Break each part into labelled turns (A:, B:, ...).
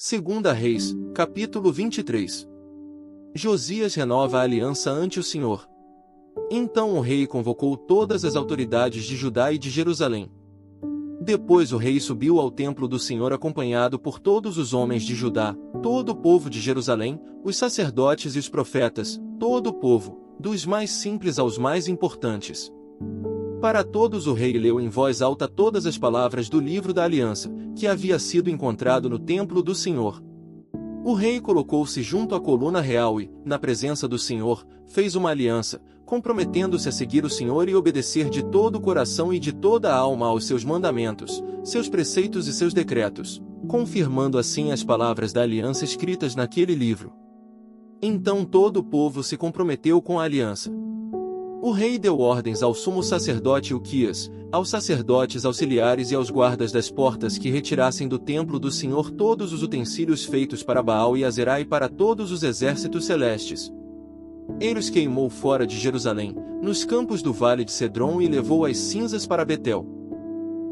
A: Segunda Reis, capítulo 23. Josias renova a aliança ante o Senhor. Então o rei convocou todas as autoridades de Judá e de Jerusalém. Depois o rei subiu ao templo do Senhor acompanhado por todos os homens de Judá, todo o povo de Jerusalém, os sacerdotes e os profetas, todo o povo, dos mais simples aos mais importantes. Para todos o rei leu em voz alta todas as palavras do livro da aliança, que havia sido encontrado no templo do Senhor. O rei colocou-se junto à coluna real e, na presença do Senhor, fez uma aliança, comprometendo-se a seguir o Senhor e obedecer de todo o coração e de toda a alma aos seus mandamentos, seus preceitos e seus decretos, confirmando assim as palavras da aliança escritas naquele livro. Então todo o povo se comprometeu com a aliança. O rei deu ordens ao sumo sacerdote Uquias, aos sacerdotes auxiliares e aos guardas das portas que retirassem do templo do Senhor todos os utensílios feitos para Baal e Azerá e para todos os exércitos celestes. Ele os queimou fora de Jerusalém, nos campos do vale de Cedron e levou as cinzas para Betel.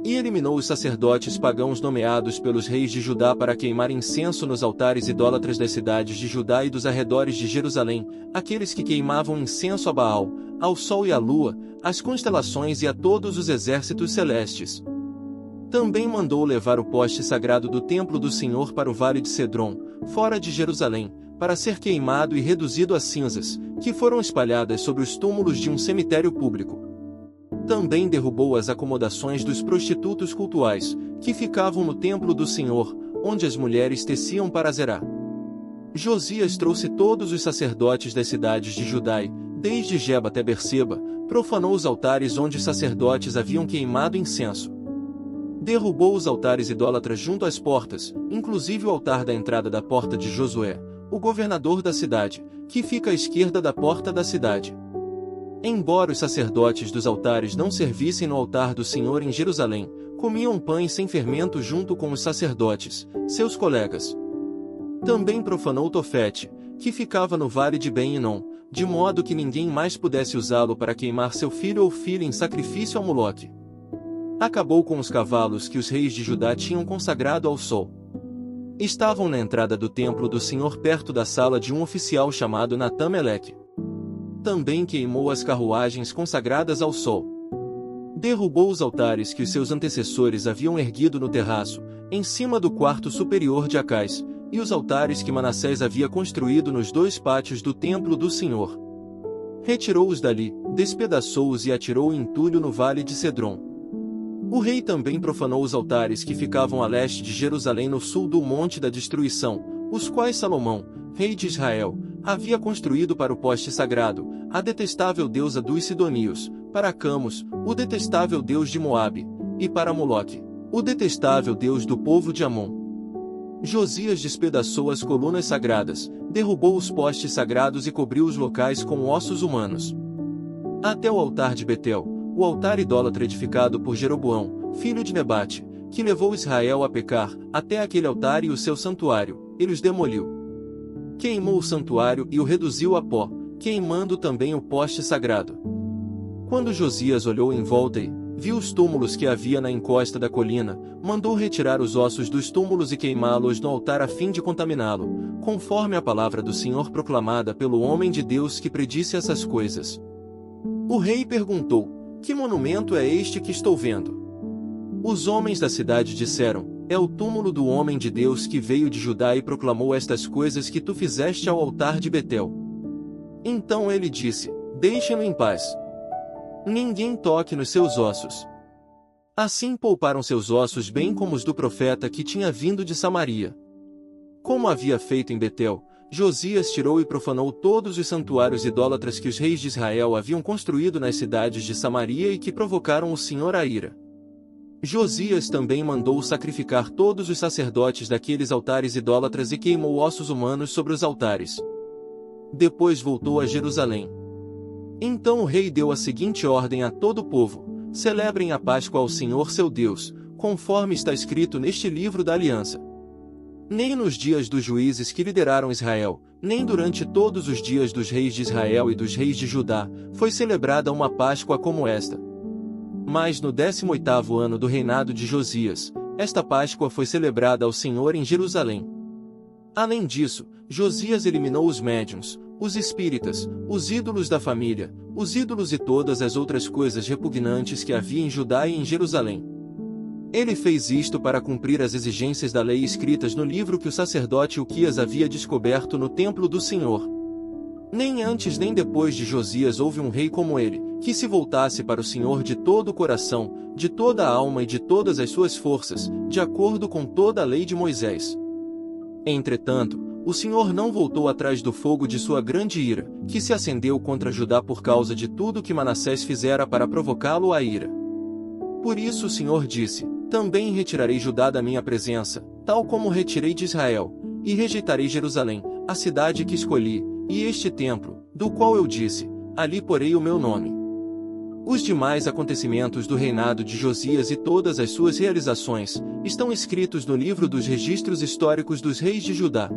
A: E eliminou os sacerdotes pagãos nomeados pelos reis de Judá para queimar incenso nos altares idólatras das cidades de Judá e dos arredores de Jerusalém, aqueles que queimavam incenso a Baal, ao sol e à lua, às constelações e a todos os exércitos celestes. Também mandou levar o poste sagrado do templo do Senhor para o vale de Cedron, fora de Jerusalém, para ser queimado e reduzido a cinzas, que foram espalhadas sobre os túmulos de um cemitério público. Também derrubou as acomodações dos prostitutos cultuais, que ficavam no templo do Senhor, onde as mulheres teciam para Azerá. Josias trouxe todos os sacerdotes das cidades de Judá e, desde Geba até Berseba, profanou os altares onde os sacerdotes haviam queimado incenso. Derrubou os altares idólatras junto às portas, inclusive o altar da entrada da porta de Josué, o governador da cidade, que fica à esquerda da porta da cidade. Embora os sacerdotes dos altares não servissem no altar do Senhor em Jerusalém, comiam pães sem fermento junto com os sacerdotes, seus colegas. Também profanou Tofete, que ficava no vale de Ben-Hinom, de modo que ninguém mais pudesse usá-lo para queimar seu filho ou filha em sacrifício a Moloque. Acabou com os cavalos que os reis de Judá tinham consagrado ao sol. Estavam na entrada do templo do Senhor perto da sala de um oficial chamado Natã-Meleque. Também queimou as carruagens consagradas ao sol. Derrubou os altares que os seus antecessores haviam erguido no terraço, em cima do quarto superior de Acais, e os altares que Manassés havia construído nos dois pátios do templo do Senhor. Retirou-os dali, despedaçou-os e atirou em entulho no vale de Cedron. O rei também profanou os altares que ficavam a leste de Jerusalém no sul do Monte da Destruição, os quais Salomão, rei de Israel, havia construído para o poste sagrado, a detestável deusa dos Sidonios, para Camos, o detestável deus de Moabe, e para Moloque, o detestável deus do povo de Amon. Josias despedaçou as colunas sagradas, derrubou os postes sagrados e cobriu os locais com ossos humanos. Até o altar de Betel, o altar idólatra edificado por Jeroboão, filho de Nebate, que levou Israel a pecar, até aquele altar e o seu santuário, ele os demoliu. Queimou o santuário e o reduziu a pó, queimando também o poste sagrado. Quando Josias olhou em volta e viu os túmulos que havia na encosta da colina, mandou retirar os ossos dos túmulos e queimá-los no altar a fim de contaminá-lo, conforme a palavra do Senhor proclamada pelo homem de Deus que predisse essas coisas. O rei perguntou: que monumento é este que estou vendo? Os homens da cidade disseram: é o túmulo do homem de Deus que veio de Judá e proclamou estas coisas que tu fizeste ao altar de Betel. Então ele disse: deixem-no em paz. Ninguém toque nos seus ossos. Assim pouparam seus ossos bem como os do profeta que tinha vindo de Samaria. Como havia feito em Betel, Josias tirou e profanou todos os santuários idólatras que os reis de Israel haviam construído nas cidades de Samaria e que provocaram o Senhor a ira. Josias também mandou sacrificar todos os sacerdotes daqueles altares idólatras e queimou ossos humanos sobre os altares. Depois voltou a Jerusalém. Então o rei deu a seguinte ordem a todo o povo: celebrem a Páscoa ao Senhor seu Deus, conforme está escrito neste livro da aliança. Nem nos dias dos juízes que lideraram Israel, nem durante todos os dias dos reis de Israel e dos reis de Judá, foi celebrada uma Páscoa como esta. Mas no 18º ano do reinado de Josias, esta Páscoa foi celebrada ao Senhor em Jerusalém. Além disso, Josias eliminou os médiuns, os espíritas, os ídolos da família, os ídolos e todas as outras coisas repugnantes que havia em Judá e em Jerusalém. Ele fez isto para cumprir as exigências da lei escritas no livro que o sacerdote Uquias havia descoberto no templo do Senhor. Nem antes nem depois de Josias houve um rei como ele, que se voltasse para o Senhor de todo o coração, de toda a alma e de todas as suas forças, de acordo com toda a lei de Moisés. Entretanto, o Senhor não voltou atrás do fogo de sua grande ira, que se acendeu contra Judá por causa de tudo que Manassés fizera para provocá-lo à ira. Por isso o Senhor disse: também retirarei Judá da minha presença, tal como retirei de Israel, e rejeitarei Jerusalém, a cidade que escolhi, e este templo, do qual eu disse: ali porei o meu nome. Os demais acontecimentos do reinado de Josias e todas as suas realizações, estão escritos no livro dos registros históricos dos reis de Judá.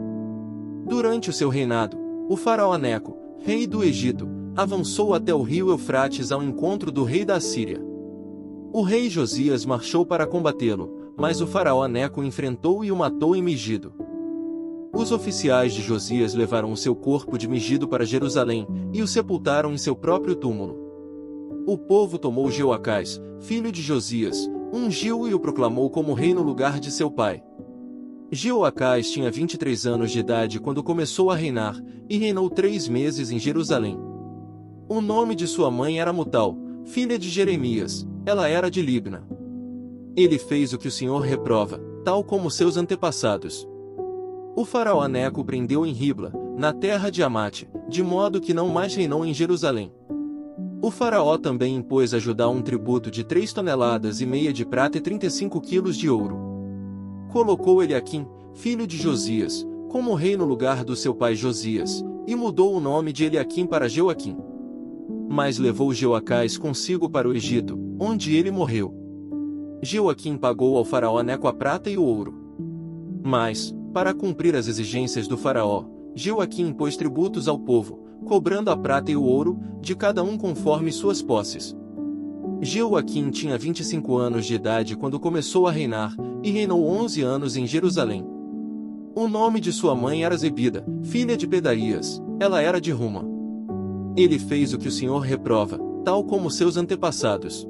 A: Durante o seu reinado, o faraó Neco, rei do Egito, avançou até o rio Eufrates ao encontro do rei da Assíria. O rei Josias marchou para combatê-lo, mas o faraó Neco o enfrentou e o matou em Megido. Os oficiais de Josias levaram o seu corpo de Megido para Jerusalém, e o sepultaram em seu próprio túmulo. O povo tomou Jeoacás, filho de Josias, ungiu-o e o proclamou como rei no lugar de seu pai. Jeoacás tinha 23 anos de idade quando começou a reinar, e reinou 3 meses em Jerusalém. O nome de sua mãe era Mutal, filha de Jeremias, ela era de Libna. Ele fez o que o Senhor reprova, tal como seus antepassados. O faraó Neco o prendeu em Ribla, na terra de Amate, de modo que não mais reinou em Jerusalém. O faraó também impôs a Judá um tributo de 3,5 toneladas de prata e 35 quilos de ouro. Colocou Eliaquim, filho de Josias, como rei no lugar do seu pai Josias, e mudou o nome de Eliaquim para Jeoaquim. Mas levou Jeoacás consigo para o Egito, onde ele morreu. Jeoaquim pagou ao faraó Neco a prata e o ouro. Mas, para cumprir as exigências do faraó, Jeoaquim impôs tributos ao povo, cobrando a prata e o ouro, de cada um conforme suas posses. Jeoaquim tinha 25 anos de idade quando começou a reinar, e reinou 11 anos em Jerusalém. O nome de sua mãe era Zebida, filha de Pedaias, ela era de Ruma. Ele fez o que o Senhor reprova, tal como seus antepassados.